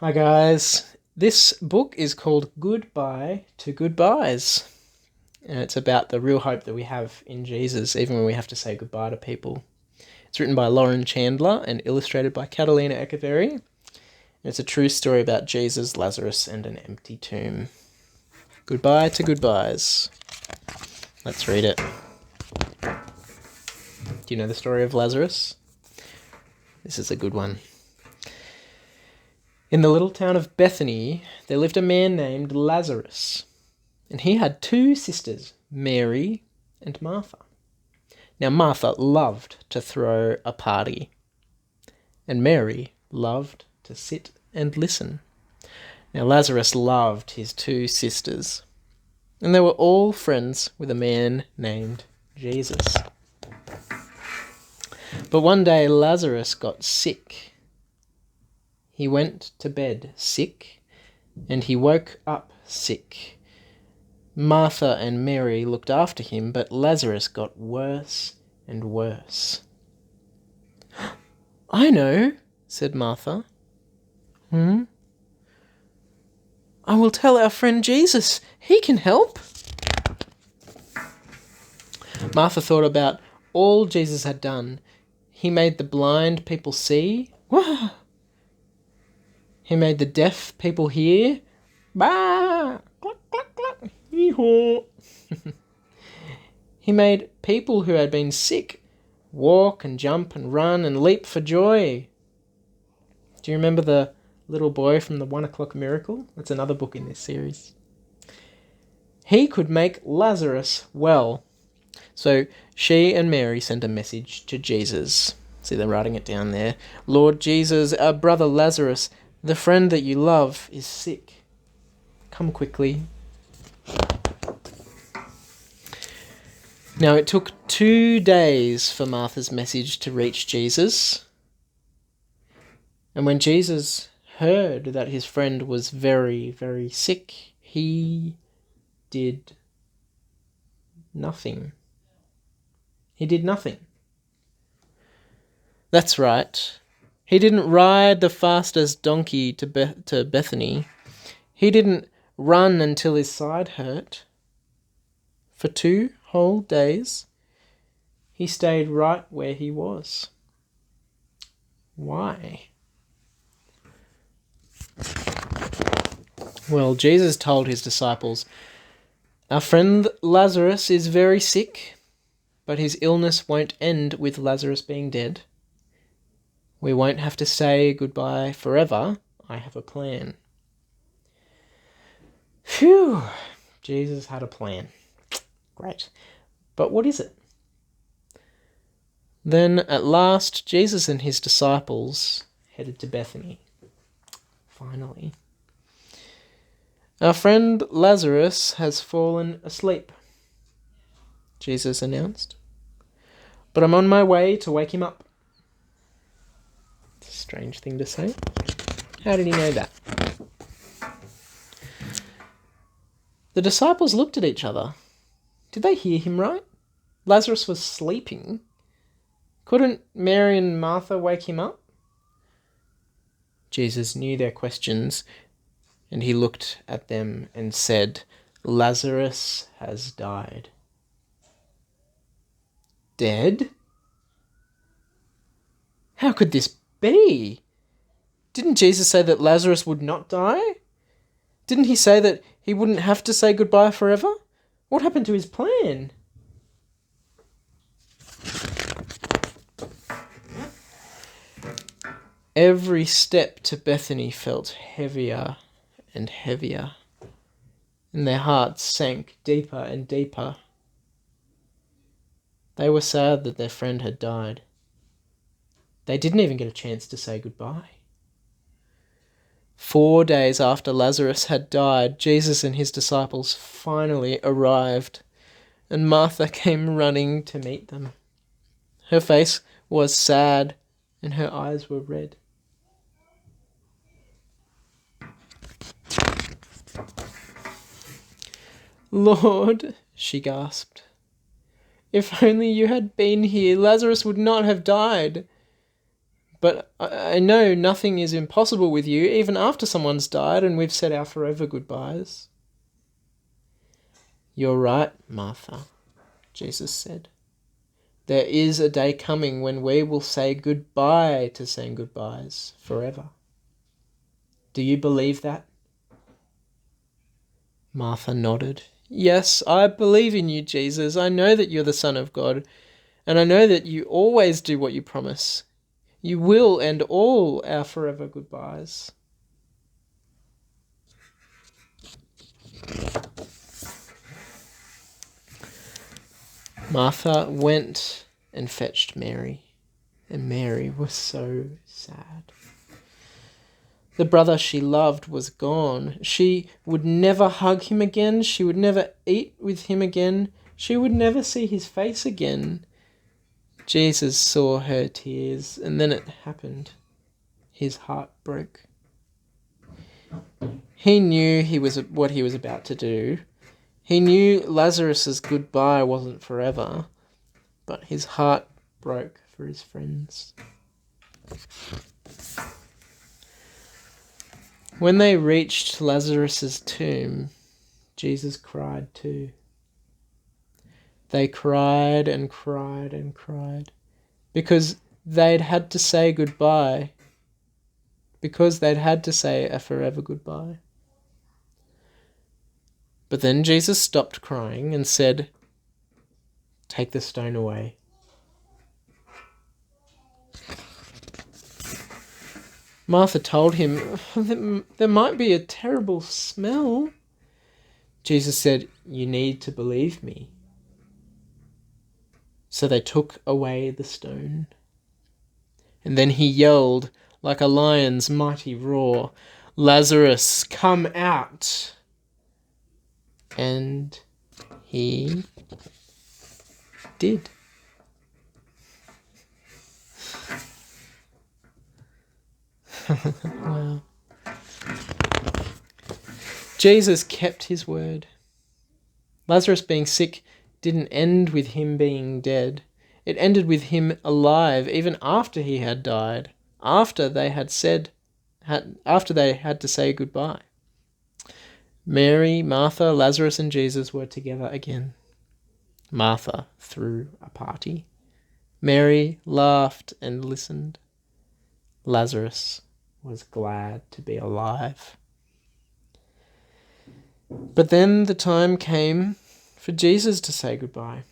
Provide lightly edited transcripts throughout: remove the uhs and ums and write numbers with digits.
Hi guys, this book is called Goodbye to Goodbyes, and it's about the real hope that we have in Jesus even when we have to say goodbye to people. It's written by Lauren Chandler and illustrated by Catalina Echeverry, and it's a true story about Jesus, Lazarus, and an empty tomb. Goodbye to Goodbyes. Let's read it. Do you know the story of Lazarus? This is a good one. In the little town of Bethany, there lived a man named Lazarus, and he had two sisters, Mary and Martha. Now Martha loved to throw a party, and Mary loved to sit and listen. Now Lazarus loved his two sisters, and they were all friends with a man named Jesus. But one day Lazarus got sick. He went to bed sick, and he woke up sick. Martha and Mary looked after him, but Lazarus got worse and worse. "I know," said Martha. I will tell our friend Jesus. He can help." Martha thought about all Jesus had done. He made the blind people see. Wah! He made the deaf people hear. Bah! Cluck, cluck, cluck. Hee-haw. He made people who had been sick walk and jump and run and leap for joy. Do you remember the little boy from the 1 o'clock miracle? That's another book in this series. He could make Lazarus well. So she and Mary sent a message to Jesus. See, they're writing it down there. "Lord Jesus, our brother Lazarus, the friend that you love, is sick. Come quickly." Now, it took 2 days for Martha's message to reach Jesus. And when Jesus heard that his friend was very, very sick, he did nothing. He did nothing. That's right. He didn't ride the fastest donkey to Bethany. He didn't run until his side hurt. For 2 whole days, he stayed right where he was. Why? Well, Jesus told his disciples, "Our friend Lazarus is very sick, but his illness won't end with Lazarus being dead. We won't have to say goodbye forever. I have a plan." Phew! Jesus had a plan. Great. But what is it? Then at last, Jesus and his disciples headed to Bethany. Finally. "Our friend Lazarus has fallen asleep," Jesus announced. "But I'm on my way to wake him up." It's a strange thing to say. How did he know that? The disciples looked at each other. Did they hear him right? Lazarus was sleeping. Couldn't Mary and Martha wake him up? Jesus knew their questions, and he looked at them and said, "Lazarus has died." Dead? How could this be? Didn't Jesus say that Lazarus would not die? Didn't he say that he wouldn't have to say goodbye forever? What happened to his plan? Every step to Bethany felt heavier and heavier, and their hearts sank deeper and deeper. They were sad that their friend had died. They didn't even get a chance to say goodbye. 4 days after Lazarus had died, Jesus and his disciples finally arrived, and Martha came running to meet them. Her face was sad, and her eyes were red. "Lord," she gasped, "if only you had been here, Lazarus would not have died." But I know nothing is impossible with you, even after someone's died and we've said our forever goodbyes." "You're right, Martha," Jesus said. "There is a day coming when we will say goodbye to saying goodbyes forever. Do you believe that?" Martha nodded. "Yes, I believe in you, Jesus. I know that you're the Son of God, and I know that you always do what you promise. You will end all our forever goodbyes." Martha went and fetched Mary, and Mary was so sad. The brother she loved was gone. She would never hug him again. She would never eat with him again. She would never see his face again. Jesus saw her tears, and then it happened. His heart broke. He knew what he was about to do. He knew Lazarus's goodbye wasn't forever, but his heart broke for his friends. When they reached Lazarus's tomb, Jesus cried too. They cried and cried and cried because they'd had to say goodbye, because they'd had to say a forever goodbye. But then Jesus stopped crying and said, "Take the stone away." Martha told him, "There might be a terrible smell." Jesus said, "You need to believe me." So they took away the stone. And then he yelled like a lion's mighty roar, "Lazarus, come out!" And he did. Wow. Jesus kept his word. Lazarus being sick didn't end with him being dead. It ended with him alive, even after he had died, after they had to say goodbye. Mary, Martha, Lazarus, and Jesus were together again. Martha threw a party. Mary laughed and listened. Lazarus was glad to be alive. But then the time came for Jesus to say goodbye.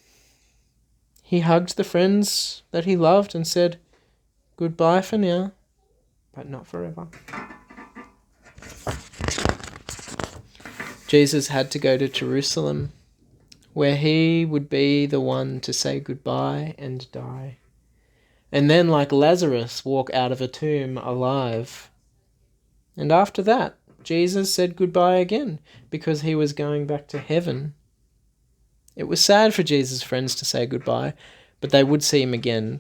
He hugged the friends that he loved and said, "Goodbye for now, but not forever." Jesus had to go to Jerusalem, where he would be the one to say goodbye and die. And then, like Lazarus, walk out of a tomb alive. And after that, Jesus said goodbye again, because he was going back to heaven. It was sad for Jesus' friends to say goodbye, but they would see him again,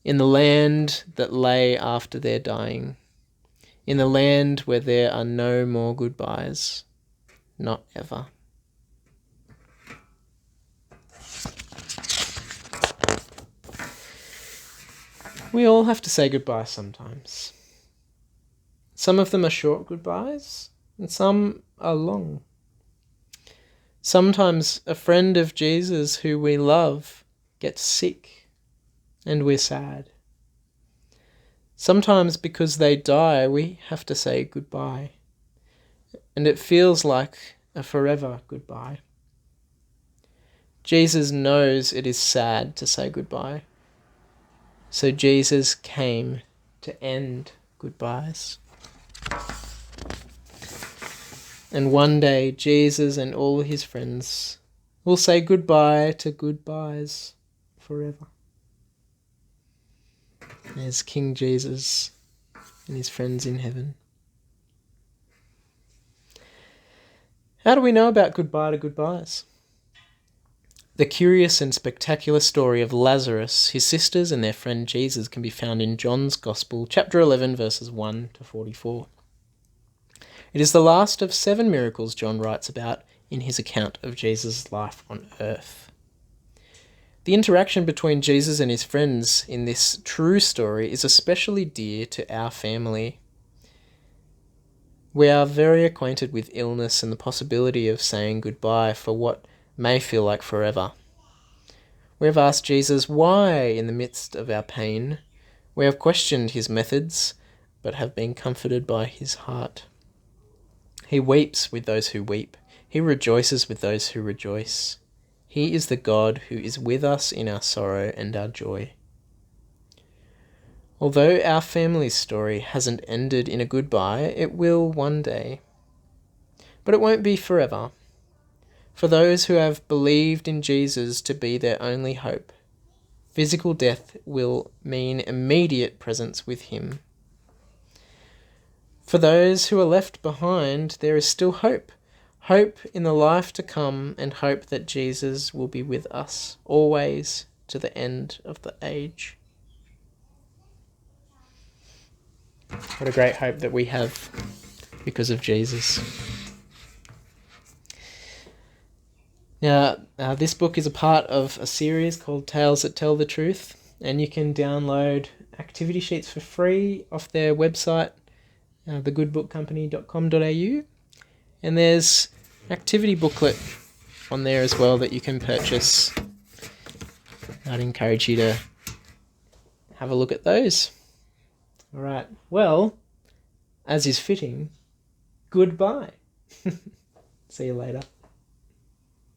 in the land that lay after their dying, in the land where there are no more goodbyes. Not ever. We all have to say goodbye sometimes. Some of them are short goodbyes, and some are long. Sometimes a friend of Jesus who we love gets sick, and we're sad. Sometimes because they die, we have to say goodbye. And it feels like a forever goodbye. Jesus knows it is sad to say goodbye. So Jesus came to end goodbyes. And one day, Jesus and all his friends will say goodbye to goodbyes forever. There's King Jesus and his friends in heaven. How do we know about goodbye to goodbyes? The curious and spectacular story of Lazarus, his sisters, and their friend Jesus can be found in John's Gospel, chapter 11, verses 1 to 44. It is the last of 7 miracles John writes about in his account of Jesus' life on earth. The interaction between Jesus and his friends in this true story is especially dear to our family. We are very acquainted with illness and the possibility of saying goodbye for what may feel like forever. We have asked Jesus why in the midst of our pain. We have questioned his methods, but have been comforted by his heart. He weeps with those who weep. He rejoices with those who rejoice. He is the God who is with us in our sorrow and our joy. Although our family's story hasn't ended in a goodbye, it will one day. But it won't be forever. For those who have believed in Jesus to be their only hope, physical death will mean immediate presence with him. For those who are left behind, there is still hope. Hope in the life to come, and hope that Jesus will be with us always to the end of the age. What a great hope that we have because of Jesus. Now, this book is a part of a series called Tales That Tell the Truth, and you can download activity sheets for free off their website, thegoodbookcompany.com.au, and there's an activity booklet on there as well that you can purchase. I'd encourage you to have a look at those. All right, well, as is fitting, goodbye. See you later.